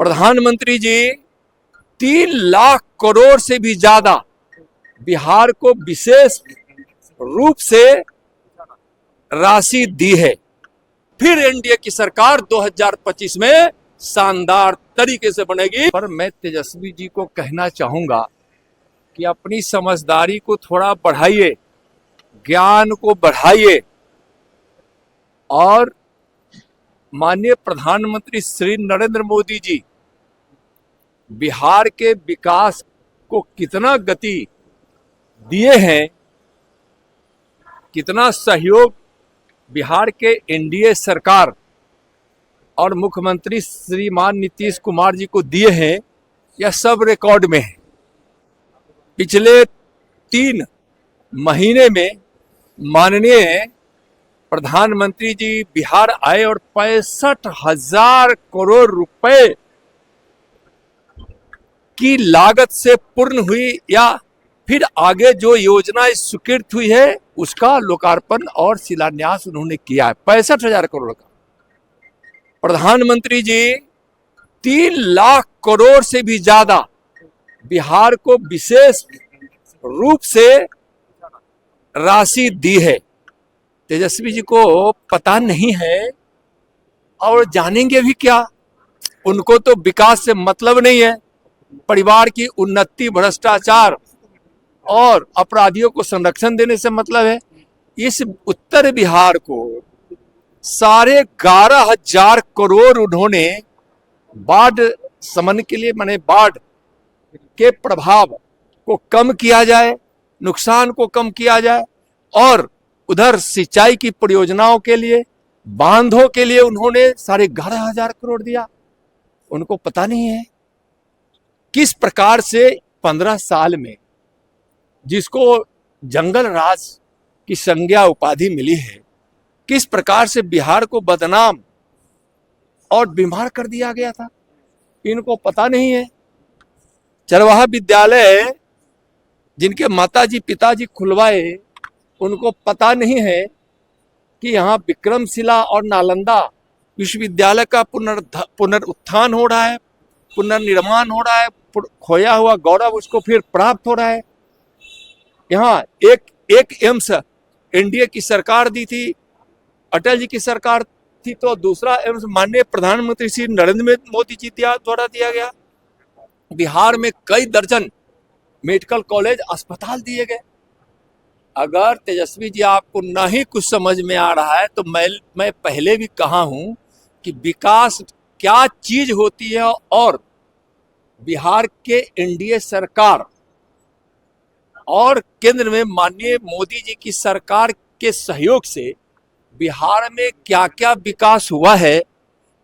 प्रधानमंत्री जी 3 लाख करोड़ से भी ज्यादा बिहार को विशेष रूप से राशि दी है। फिर एनडीए की सरकार 2025 में शानदार तरीके से बनेगी। पर मैं तेजस्वी जी को कहना चाहूंगा कि अपनी समझदारी को थोड़ा बढ़ाइए, ज्ञान को बढ़ाइए और माननीय प्रधानमंत्री श्री नरेंद्र मोदी जी बिहार के विकास को कितना गति दिए हैं, कितना सहयोग बिहार के एनडीए सरकार और मुख्यमंत्री श्रीमान नीतीश कुमार जी को दिए हैं, यह सब रिकॉर्ड में है। पिछले 3 महीने में माननीय प्रधानमंत्री जी बिहार आए और 65,000 करोड़ रुपए की लागत से पूर्ण हुई या फिर आगे जो योजना स्वीकृत हुई है उसका लोकार्पण और शिलान्यास उन्होंने किया है। 65,000 करोड़ का। प्रधानमंत्री जी 3 लाख करोड़ से भी ज्यादा बिहार को विशेष रूप से राशि दी है। तेजस्वी जी को पता नहीं है और जानेंगे भी क्या। उनको तो विकास से मतलब नहीं है, परिवार की उन्नति, भ्रष्टाचार और अपराधियों को संरक्षण देने से मतलब है। इस उत्तर बिहार को 11,500 करोड़ उन्होंने बाढ़ शमन के लिए, माने बाढ़ के प्रभाव को कम किया जाए, नुकसान को कम किया जाए और उधर सिंचाई की परियोजनाओं के लिए, बांधों के लिए उन्होंने 11,500 करोड़ दिया। उनको पता नहीं है किस प्रकार से 15 साल में जिसको जंगल राज की संज्ञा उपाधि मिली है, किस प्रकार से बिहार को बदनाम और बीमार कर दिया गया था। इनको पता नहीं है। चरवाहा विद्यालय जिनके माताजी पिताजी खुलवाए, उनको पता नहीं है कि यहाँ विक्रमशिला और नालंदा विश्वविद्यालय का पुनरुत्थान हो रहा है, पुनर्निर्माण हो रहा है, खोया हुआ गौरव उसको फिर प्राप्त हो रहा है। यहाँ एक एम्स एनडीए की सरकार दी थी, अटल जी की सरकार थी, तो दूसरा एम्स माननीय प्रधानमंत्री श्री नरेंद्र मोदी जी द्वारा दिया गया। बिहार में कई दर्जन मेडिकल कॉलेज अस्पताल दिए गए। अगर तेजस्वी जी आपको नहीं कुछ समझ में आ रहा है तो मैं पहले भी कहा हूं कि विकास क्या चीज होती है और बिहार के एनडीए सरकार और केंद्र में माननीय मोदी जी की सरकार के सहयोग से बिहार में क्या क्या विकास हुआ है,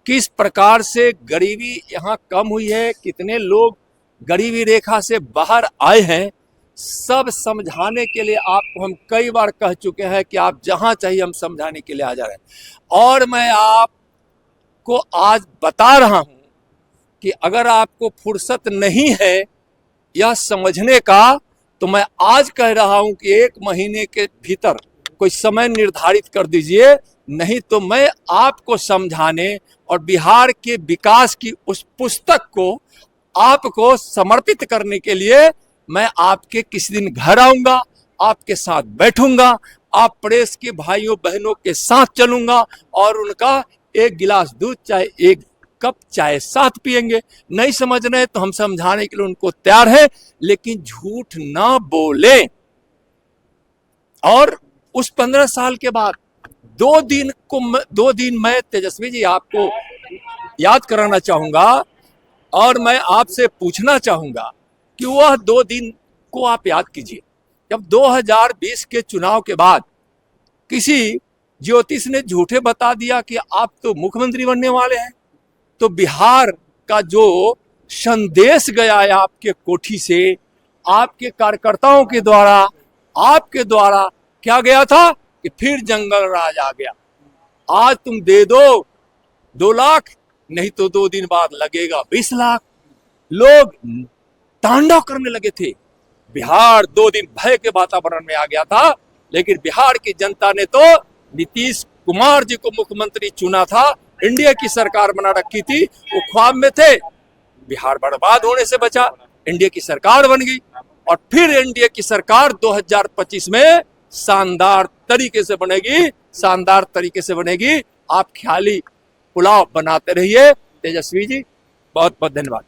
किस प्रकार से गरीबी यहाँ कम हुई है, कितने लोग गरीबी रेखा से बाहर आए हैं, सब समझाने के लिए आपको हम कई बार कह चुके हैं कि आप जहां चाहिए हम समझाने के लिए आ जा रहे हैं। और मैं आपको आज बता रहा हूं कि अगर आपको फुर्सत नहीं है यह समझने का, तो मैं आज कह रहा हूं कि 1 महीने के भीतर कोई समय निर्धारित कर दीजिए, नहीं तो मैं आपको समझाने और बिहार के विकास की उस पुस्तक को आपको समर्पित करने के लिए मैं आपके किसी दिन घर आऊंगा, आपके साथ बैठूंगा, आप प्रेस के भाइयों बहनों के साथ चलूंगा और उनका 1 गिलास दूध चाहे 1 कप चाय साथ पिएंगे। नहीं समझ रहे तो हम समझाने के लिए उनको तैयार है, लेकिन झूठ ना बोले। और उस 15 साल के बाद 2 दिन मैं तेजस्वी जी आपको याद कराना चाहूंगा और मैं आपसे पूछना चाहूंगा कि वह 2 दिन को आप याद कीजिए। जब 2020 के चुनाव के बाद किसी ज्योतिष ने झूठे बता दिया कि आप तो मुख्यमंत्री बनने वाले हैं, तो बिहार का जो संदेश गया है आपके कोठी से, आपके कार्यकर्ताओं के द्वारा, आपके द्वारा क्या गया था कि फिर जंगल राज आ गया। आज तुम दे दो 2 लाख, नहीं तो 2 दिन बाद लगेगा 20 लाख। लोग तांडव करने लगे थे। बिहार 2 दिन भय के वातावरण में आ गया था, लेकिन बिहार की जनता ने तो नीतीश कुमार जी को मुख्यमंत्री चुना था, इंडिया की सरकार बना रखी थी। वो ख्वाब में थे बिहार बर्बाद होने से बचा, एनडीए की सरकार बन गई और फिर एनडीए की सरकार 2025 में शानदार तरीके से बनेगी, शानदार तरीके से बनेगी। आप ख्याली पुलाव बनाते रहिए। तेजस्वी जी, बहुत बहुत धन्यवाद।